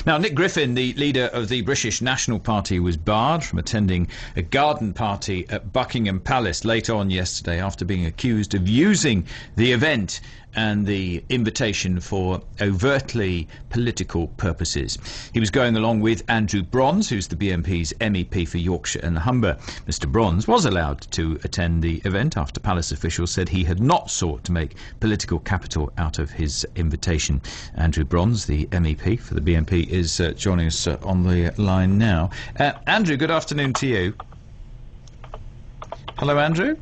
Now, Nick Griffin, the leader of the British National Party, was barred from attending a garden party at Buckingham Palace late on yesterday after being accused of using the event and the invitation for overtly political purposes. He was going along with Andrew Brons, who's the BNP's MEP for Yorkshire and Humber. Mr Brons was allowed to attend the event after palace officials said he had not sought to make political capital out of his invitation. Andrew Brons, the MEP for the BNP, is joining us on the line now. Andrew, good afternoon to you. Hello, Andrew.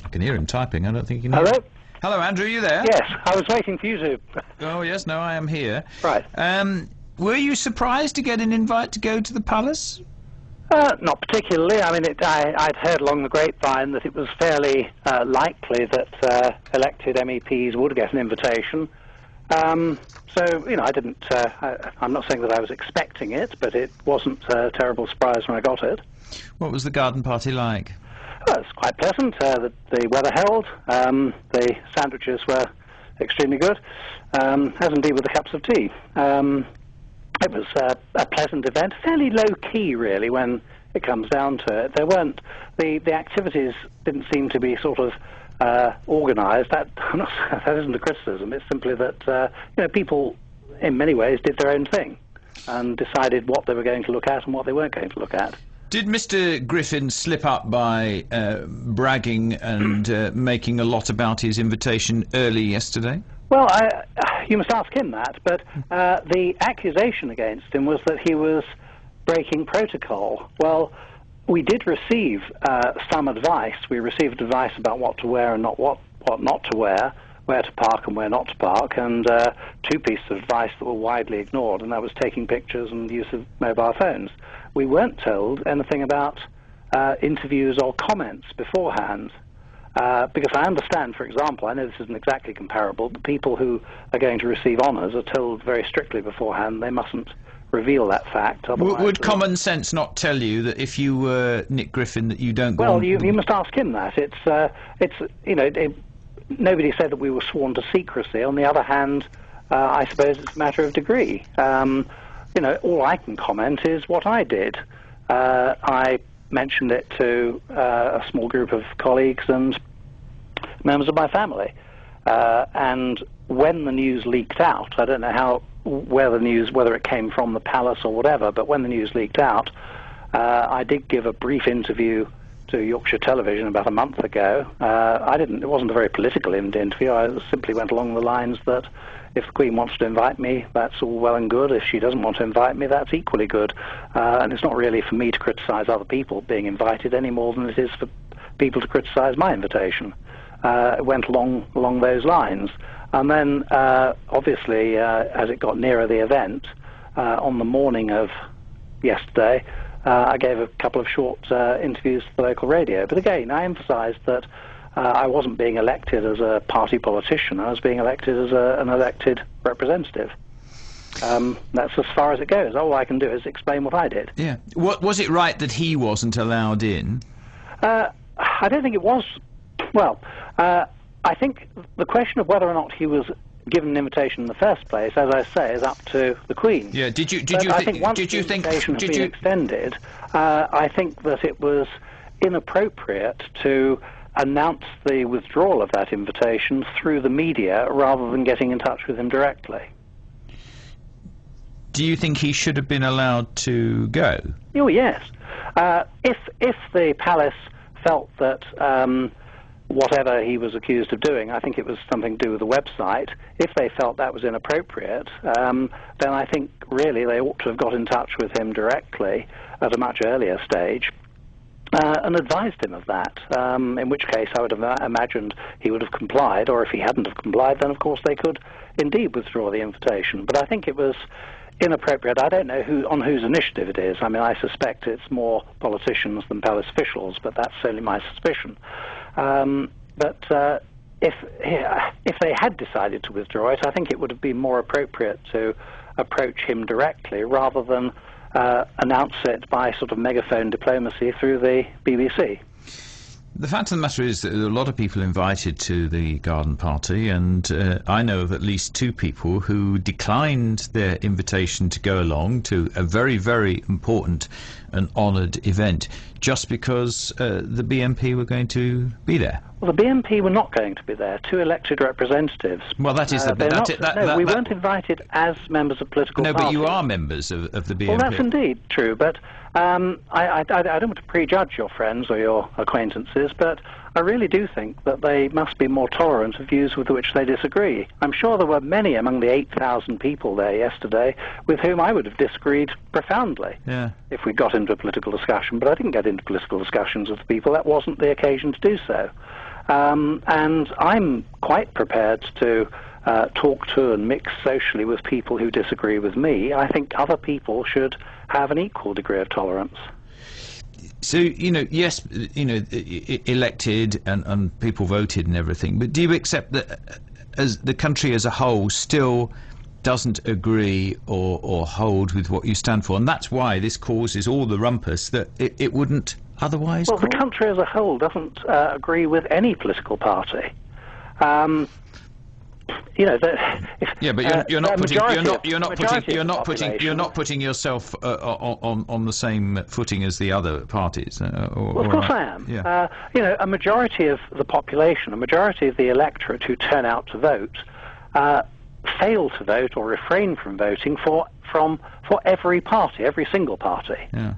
I can hear him typing. I don't think you can hear him. Hello? Hello, Andrew, are you there? Yes, I was waiting for you to. Oh, yes, no, I am here. Right. Were you surprised to get an invite to go to the palace? Not particularly. I mean, I'd heard along the grapevine that it was fairly likely that elected MEPs would get an invitation. So, you know, I didn't. I'm not saying that I was expecting it, but it wasn't a terrible surprise when I got it. What was the garden party like? Well, it's quite pleasant. The weather held. The sandwiches were extremely good, as indeed were the cups of tea. It was a pleasant event, fairly low-key, really, when it comes down to it. There weren't... The activities didn't seem to be sort of organised. That isn't a criticism. It's simply that, you know, people, in many ways, did their own thing and decided what they were going to look at and what they weren't going to look at. Did Mr Griffin slip up by bragging and making a lot about his invitation early yesterday? Well, you must ask him that, but the accusation against him was that he was breaking protocol. Well, we did receive some advice. We received advice about what to wear and what not to wear, where to park and where not to park, and two pieces of advice that were widely ignored, and that was taking pictures and use of mobile phones. We weren't told anything about interviews or comments beforehand, because I understand, for example, I know this isn't exactly comparable, but people who are going to receive honours are told very strictly beforehand they mustn't reveal that fact. Would common sense not tell you that if you were Nick Griffin that you don't go Well, on... you must ask him that. It's you know, nobody said that we were sworn to secrecy. On the other hand, I suppose it's a matter of degree. You know, all I can comment is what I did. I mentioned it to a small group of colleagues and members of my family. And when the news leaked out, I don't know whether it came from the palace or whatever, but when the news leaked out, I did give a brief interview to Yorkshire Television about a month ago. It wasn't a very political interview. I simply went along the lines that if the Queen wants to invite me, that's all well and good. If she doesn't want to invite me, that's equally good. And it's not really for me to criticise other people being invited any more than it is for people to criticise my invitation. It went along those lines. And then, obviously, as it got nearer the event, on the morning of yesterday, I gave a couple of short interviews to the local radio. But again, I emphasised that I wasn't being elected as a party politician. I was being elected as an elected representative. That's as far as it goes. All I can do is explain what I did. Yeah. Was it right that he wasn't allowed in? I don't think it was. Well, I think the question of whether or not he was given an invitation in the first place, as I say, is up to the Queen. Yeah. Did you I think once the invitation had been extended, I think that it was inappropriate to announce the withdrawal of that invitation through the media rather than getting in touch with him directly. Do you think he should have been allowed to go? Oh, yes. If the palace felt that whatever he was accused of doing, I think it was something to do with the website, if they felt that was inappropriate, then I think really they ought to have got in touch with him directly at a much earlier stage and advised him of that, in which case I would have imagined he would have complied, or if he hadn't have complied, then of course they could indeed withdraw the invitation. But I think it was inappropriate. I don't know on whose initiative it is. I mean, I suspect it's more politicians than palace officials, but that's only my suspicion. But if they had decided to withdraw it, I think it would have been more appropriate to approach him directly rather than announce it by sort of megaphone diplomacy through the BBC. The fact of the matter is that there are a lot of people invited to the garden party, and I know of at least 2 people who declined their invitation to go along to a very, very important and honoured event just because the BNP were going to be there. Well, the BNP were not going to be there. 2 elected representatives. Well, that is we weren't invited as members of political parties. No, but you are members of the BNP. Well, that's indeed true, but I don't want to prejudge your friends or your acquaintances, but I really do think that they must be more tolerant of views with which they disagree. I'm sure there were many among the 8,000 people there yesterday with whom I would have disagreed profoundly if we got into a political discussion, but I didn't get into political discussions with people. That wasn't the occasion to do so. And I'm quite prepared to talk to and mix socially with people who disagree with me. I think other people should have an equal degree of tolerance. So, yes, elected and people voted and everything, but do you accept that as the country as a whole still doesn't agree or hold with what you stand for? And that's why this causes all the rumpus that it wouldn't otherwise cause? The country as a whole doesn't agree with any political party. But you're not putting yourself on the same footing as the other parties. Well, of course I am. Yeah. A majority of the population, a majority of the electorate who turn out to vote, fail to vote or refrain from voting for every party, every single party. Yeah.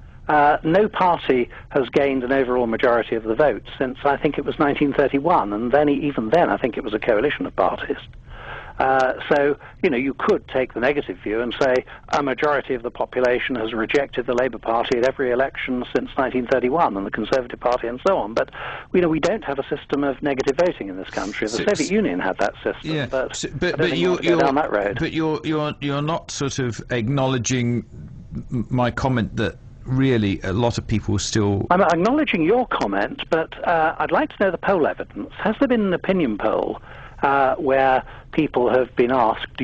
No party has gained an overall majority of the votes since I think it was 1931, and then even then I think it was a coalition of parties. So, you could take the negative view and say a majority of the population has rejected the Labour Party at every election since 1931 and the Conservative Party and so on. But, we don't have a system of negative voting in this country. The Soviet Union had that system, but you're down that road. But you're not sort of acknowledging my comment that really a lot of people still... I'm acknowledging your comment, but I'd like to know the poll evidence. Has there been an opinion poll where people have been asked,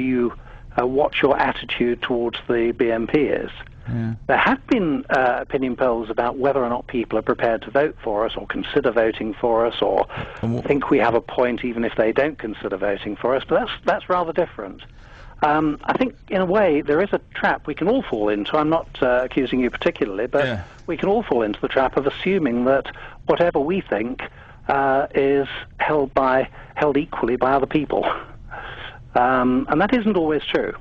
what your attitude towards the BNP is? Yeah. There have been opinion polls about whether or not people are prepared to vote for us or consider voting for us or think we have a point even if they don't consider voting for us, but that's rather different. I think, in a way, there is a trap we can all fall into. I'm not accusing you particularly, but we can all fall into the trap of assuming that whatever we think is held equally by other people. And that isn't always true.